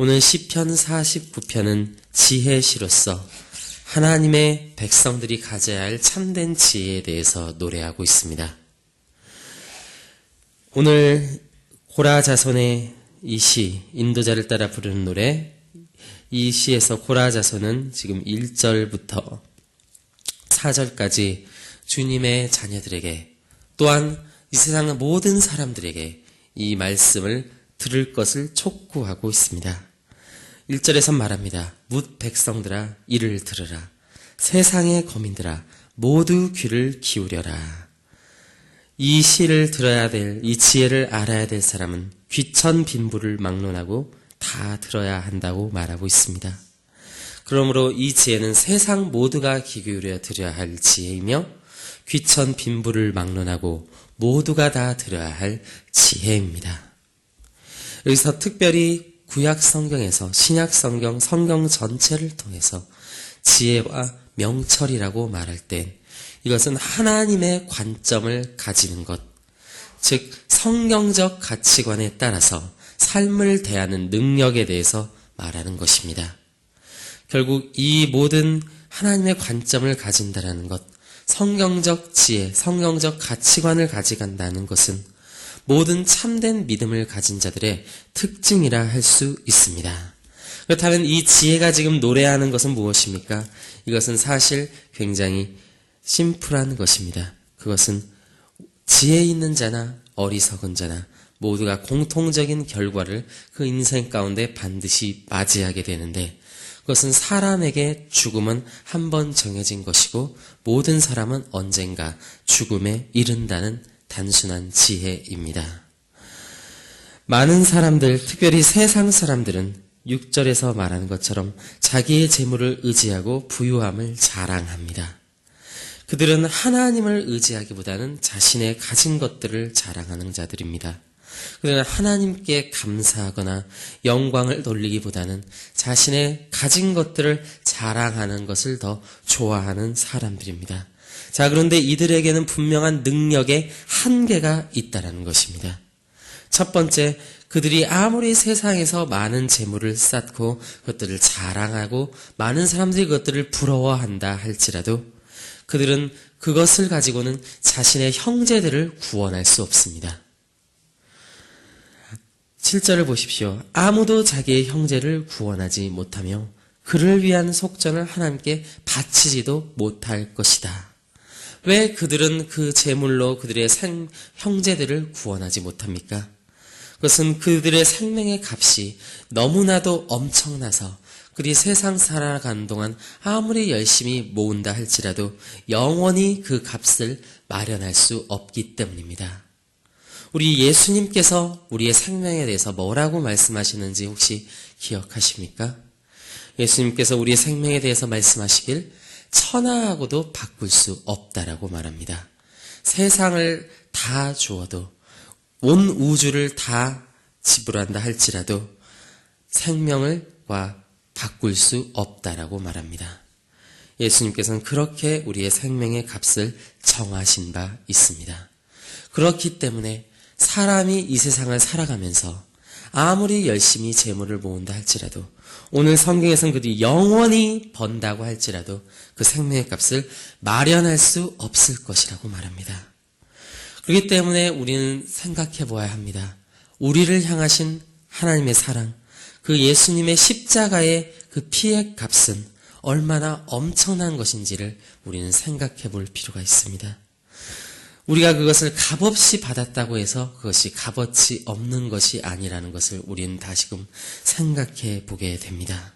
오늘 시편 49편은 지혜시로서 하나님의 백성들이 가져야 할 참된 지혜에 대해서 노래하고 있습니다. 오늘 고라 자손의 이 시, 인도자를 따라 부르는 노래, 이 시에서 고라 자손은 지금 1절부터 4절까지 주님의 자녀들에게 또한 이 세상의 모든 사람들에게 이 말씀을 들을 것을 촉구하고 있습니다. 1절에서 말합니다. 뭇 백성들아 이를 들으라. 세상의 거민들아 모두 귀를 기울여라. 이 시를 들어야 될, 이 지혜를 알아야 될 사람은 귀천 빈부를 막론하고 다 들어야 한다고 말하고 있습니다. 그러므로 이 지혜는 세상 모두가 귀 기울여 들어야 할 지혜이며 귀천 빈부를 막론하고 모두가 다 들어야 할 지혜입니다. 여기서 특별히 구약 성경에서 신약 성경 전체를 통해서 지혜와 명철이라고 말할 때 이것은 하나님의 관점을 가지는 것, 즉 성경적 가치관에 따라서 삶을 대하는 능력에 대해서 말하는 것입니다. 결국 이 모든 하나님의 관점을 가진다라는 것, 성경적 지혜, 성경적 가치관을 가져간다는 것은 모든 참된 믿음을 가진 자들의 특징이라 할 수 있습니다. 그렇다면 이 지혜가 지금 노래하는 것은 무엇입니까? 이것은 사실 굉장히 심플한 것입니다. 그것은 지혜 있는 자나 어리석은 자나 모두가 공통적인 결과를 그 인생 가운데 반드시 맞이하게 되는데 그것은 사람에게 죽음은 한 번 정해진 것이고 모든 사람은 언젠가 죽음에 이른다는 단순한 지혜입니다. 많은 사람들, 특별히 세상 사람들은 6절에서 말하는 것처럼 자기의 재물을 의지하고 부유함을 자랑합니다. 그들은 하나님을 의지하기보다는 자신의 가진 것들을 자랑하는 자들입니다. 그들은 하나님께 감사하거나 영광을 돌리기보다는 자신의 가진 것들을 자랑하는 것을 더 좋아하는 사람들입니다. 자, 그런데 이들에게는 분명한 능력의 한계가 있다는 것입니다. 첫 번째, 그들이 아무리 세상에서 많은 재물을 쌓고 그것들을 자랑하고 많은 사람들이 그것들을 부러워한다 할지라도 그들은 그것을 가지고는 자신의 형제들을 구원할 수 없습니다. 7절을 보십시오. 아무도 자기의 형제를 구원하지 못하며 그를 위한 속전을 하나님께 바치지도 못할 것이다. 왜 그들은 그 재물로 그들의 형제들을 구원하지 못합니까? 그것은 그들의 생명의 값이 너무나도 엄청나서 그들이 세상 살아가는 동안 아무리 열심히 모은다 할지라도 영원히 그 값을 마련할 수 없기 때문입니다. 우리 예수님께서 우리의 생명에 대해서 뭐라고 말씀하시는지 혹시 기억하십니까? 예수님께서 우리의 생명에 대해서 말씀하시길 천하하고도 바꿀 수 없다라고 말합니다. 세상을 다 주어도 온 우주를 다 지불한다 할지라도 생명을과 바꿀 수 없다라고 말합니다. 예수님께서는 그렇게 우리의 생명의 값을 정하신 바 있습니다. 그렇기 때문에 사람이 이 세상을 살아가면서 아무리 열심히 재물을 모은다 할지라도 오늘 성경에서는 그들이 영원히 번다고 할지라도 그 생명의 값을 마련할 수 없을 것이라고 말합니다. 그렇기 때문에 우리는 생각해 보아야 합니다. 우리를 향하신 하나님의 사랑, 그 예수님의 십자가의 그 피의 값은 얼마나 엄청난 것인지를 우리는 생각해 볼 필요가 있습니다. 우리가 그것을 값없이 받았다고 해서 그것이 값어치 없는 것이 아니라는 것을 우리는 다시금 생각해 보게 됩니다.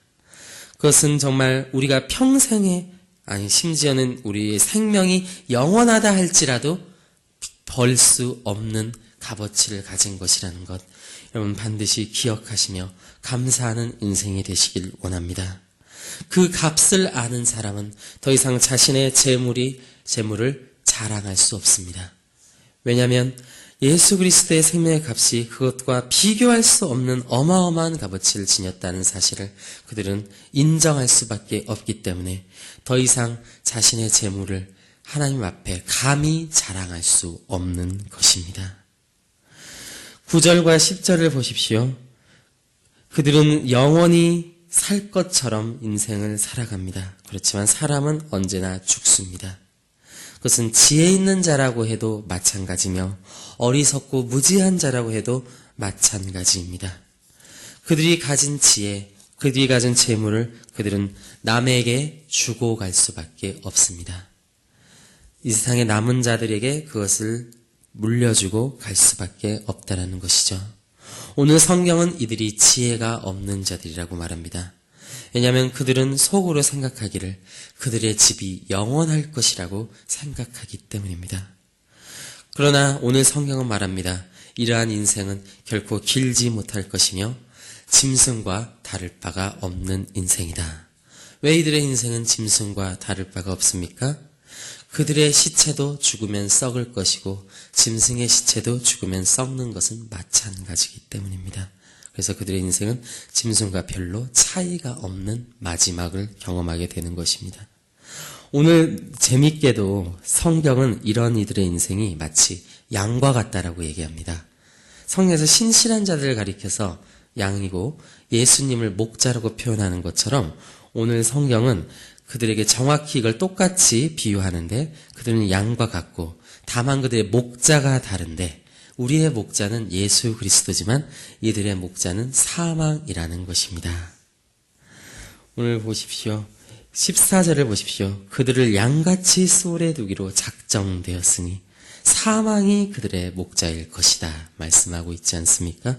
그것은 정말 우리가 평생에, 아니 심지어는 우리의 생명이 영원하다 할지라도 벌 수 없는 값어치를 가진 것이라는 것, 여러분 반드시 기억하시며 감사하는 인생이 되시길 원합니다. 그 값을 아는 사람은 더 이상 자신의 재물을 자랑할 수 없습니다. 왜냐하면 예수 그리스도의 생명의 값이 그것과 비교할 수 없는 어마어마한 값어치를 지녔다는 사실을 그들은 인정할 수밖에 없기 때문에 더 이상 자신의 재물을 하나님 앞에 감히 자랑할 수 없는 것입니다. 9절과 10절을 보십시오. 그들은 영원히 살 것처럼 인생을 살아갑니다. 그렇지만 사람은 언제나 죽습니다. 그것은 지혜 있는 자라고 해도 마찬가지며 어리석고 무지한 자라고 해도 마찬가지입니다. 그들이 가진 지혜, 그들이 가진 재물을 그들은 남에게 주고 갈 수밖에 없습니다. 이 세상에 남은 자들에게 그것을 물려주고 갈 수밖에 없다라는 것이죠. 오늘 성경은 이들이 지혜가 없는 자들이라고 말합니다. 왜냐하면 그들은 속으로 생각하기를 그들의 집이 영원할 것이라고 생각하기 때문입니다. 그러나 오늘 성경은 말합니다. 이러한 인생은 결코 길지 못할 것이며 짐승과 다를 바가 없는 인생이다. 왜 이들의 인생은 짐승과 다를 바가 없습니까? 그들의 시체도 죽으면 썩을 것이고 짐승의 시체도 죽으면 썩는 것은 마찬가지이기 때문입니다. 그래서 그들의 인생은 짐승과 별로 차이가 없는 마지막을 경험하게 되는 것입니다. 오늘 재밌게도 성경은 이런 이들의 인생이 마치 양과 같다라고 얘기합니다. 성경에서 신실한 자들을 가리켜서 양이고 예수님을 목자라고 표현하는 것처럼 오늘 성경은 그들에게 정확히 이걸 똑같이 비유하는데 그들은 양과 같고 다만 그들의 목자가 다른데 우리의 목자는 예수 그리스도지만 이들의 목자는 사망이라는 것입니다. 오늘 보십시오. 14절을 보십시오. 그들을 양같이 수월에 두기로 작정되었으니 사망이 그들의 목자일 것이다 말씀하고 있지 않습니까?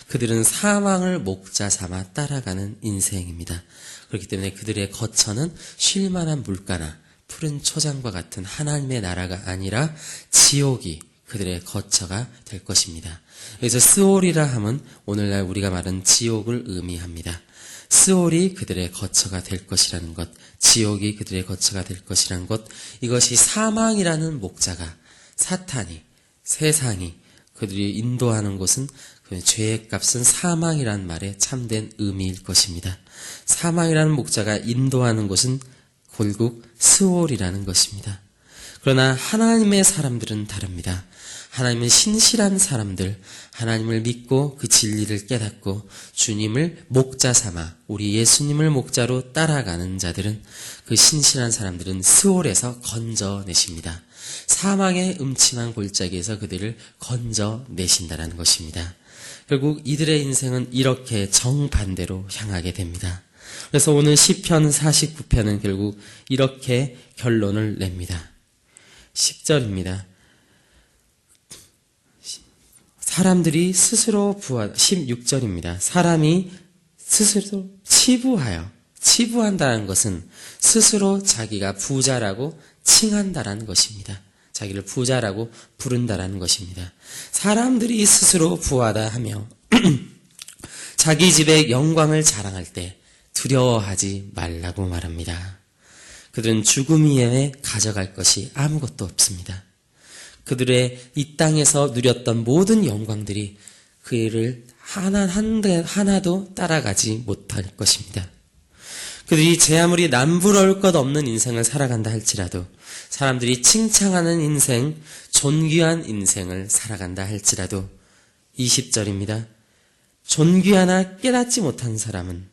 그들은 사망을 목자 삼아 따라가는 인생입니다. 그렇기 때문에 그들의 거처는 쉴만한 물가나 푸른 초장과 같은 하나님의 나라가 아니라 지옥이 그들의 거처가 될 것입니다. 그래서 스올이라 함은 오늘날 우리가 말하는 지옥을 의미합니다. 스올이 그들의 거처가 될 것이라는 것, 지옥이 그들의 거처가 될 것이라는 것, 이것이 사망이라는 목자가 사탄이, 세상이 그들이 인도하는 곳은 그 죄의 값은 사망이라는 말의 참된 의미일 것입니다. 사망이라는 목자가 인도하는 곳은 결국 스올이라는 것입니다. 그러나 하나님의 사람들은 다릅니다. 하나님은 신실한 사람들, 하나님을 믿고 그 진리를 깨닫고 주님을 목자 삼아 우리 예수님을 목자로 따라가는 자들은 그 신실한 사람들은 스올에서 건져내십니다. 사망의 음침한 골짜기에서 그들을 건져내신다는 것입니다. 결국 이들의 인생은 이렇게 정반대로 향하게 됩니다. 그래서 오늘 시편 49편은 결국 이렇게 결론을 냅니다. 10절입니다. 사람들이 스스로 16절입니다. 사람이 스스로 치부한다는 것은 스스로 자기가 부자라고 칭한다라는 것입니다. 자기를 부자라고 부른다라는 것입니다. 사람들이 스스로 부하다 하며 자기 집의 영광을 자랑할 때 두려워하지 말라고 말합니다. 그들은 죽음 이외에 가져갈 것이 아무것도 없습니다. 그들의 이 땅에서 누렸던 모든 영광들이 그를 하나도 따라가지 못할 것입니다. 그들이 제 아무리 남부러울 것 없는 인생을 살아간다 할지라도 사람들이 칭찬하는 인생, 존귀한 인생을 살아간다 할지라도 20절입니다. 존귀하나 깨닫지 못한 사람은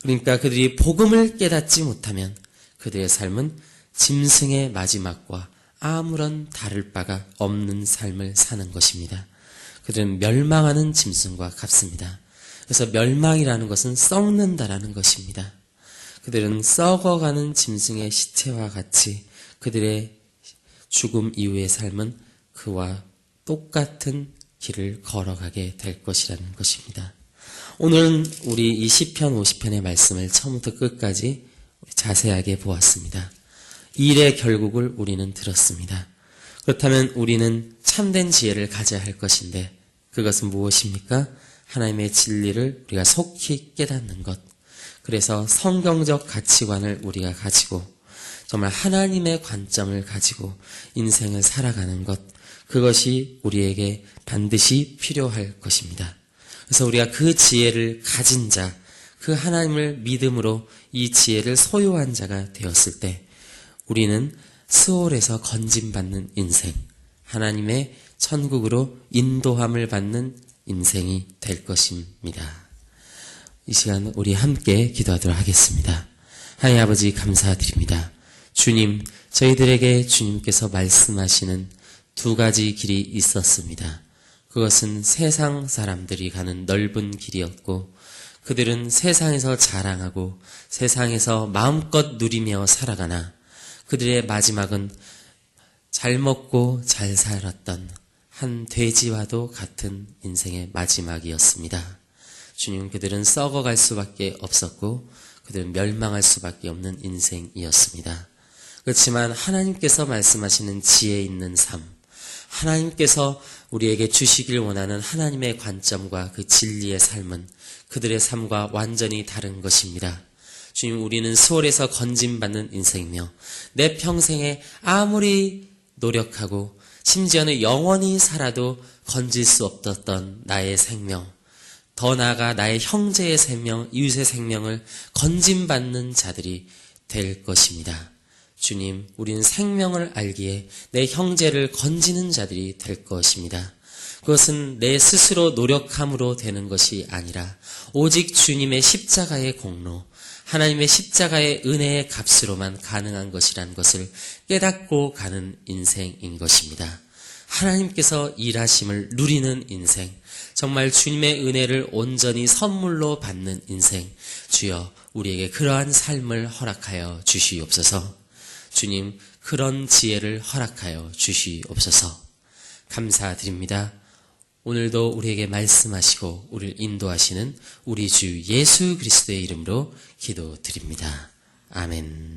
그러니까 그들이 복음을 깨닫지 못하면 그들의 삶은 짐승의 마지막과 아무런 다를 바가 없는 삶을 사는 것입니다. 그들은 멸망하는 짐승과 같습니다. 그래서 멸망이라는 것은 썩는다라는 것입니다. 그들은 썩어가는 짐승의 시체와 같이 그들의 죽음 이후의 삶은 그와 똑같은 길을 걸어가게 될 것이라는 것입니다. 오늘은 우리 이 시편 50편의 말씀을 처음부터 끝까지 자세하게 보았습니다. 이 일의 결국을 우리는 들었습니다. 그렇다면 우리는 참된 지혜를 가져야 할 것인데 그것은 무엇입니까? 하나님의 진리를 우리가 속히 깨닫는 것. 그래서 성경적 가치관을 우리가 가지고 정말 하나님의 관점을 가지고 인생을 살아가는 것. 그것이 우리에게 반드시 필요할 것입니다. 그래서 우리가 그 지혜를 가진 자, 그 하나님을 믿음으로 이 지혜를 소유한 자가 되었을 때 우리는 스올에서 건짐받는 인생, 하나님의 천국으로 인도함을 받는 인생이 될 것입니다. 이 시간 우리 함께 기도하도록 하겠습니다. 하나님 아버지 감사드립니다. 주님, 저희들에게 주님께서 말씀하시는 두 가지 길이 있었습니다. 그것은 세상 사람들이 가는 넓은 길이었고 그들은 세상에서 자랑하고 세상에서 마음껏 누리며 살아가나 그들의 마지막은 잘 먹고 잘 살았던 한 돼지와도 같은 인생의 마지막이었습니다. 주님, 그들은 썩어갈 수밖에 없었고 그들은 멸망할 수밖에 없는 인생이었습니다. 그렇지만 하나님께서 말씀하시는 지혜 있는 삶, 하나님께서 우리에게 주시길 원하는 하나님의 관점과 그 진리의 삶은 그들의 삶과 완전히 다른 것입니다. 주님, 우리는 수월에서 건짐받는 인생이며 내 평생에 아무리 노력하고 심지어는 영원히 살아도 건질 수 없었던 나의 생명, 더 나아가 나의 형제의 생명, 이웃의 생명을 건짐받는 자들이 될 것입니다. 주님, 우리는 생명을 알기에 내 형제를 건지는 자들이 될 것입니다. 그것은 내 스스로 노력함으로 되는 것이 아니라 오직 주님의 십자가의 공로, 하나님의 십자가의 은혜의 값으로만 가능한 것이라는 것을 깨닫고 가는 인생인 것입니다. 하나님께서 일하심을 누리는 인생, 정말 주님의 은혜를 온전히 선물로 받는 인생, 주여 우리에게 그러한 삶을 허락하여 주시옵소서. 주님, 그런 지혜를 허락하여 주시옵소서. 감사드립니다. 오늘도 우리에게 말씀하시고 우리를 인도하시는 우리 주 예수 그리스도의 이름으로 기도드립니다. 아멘.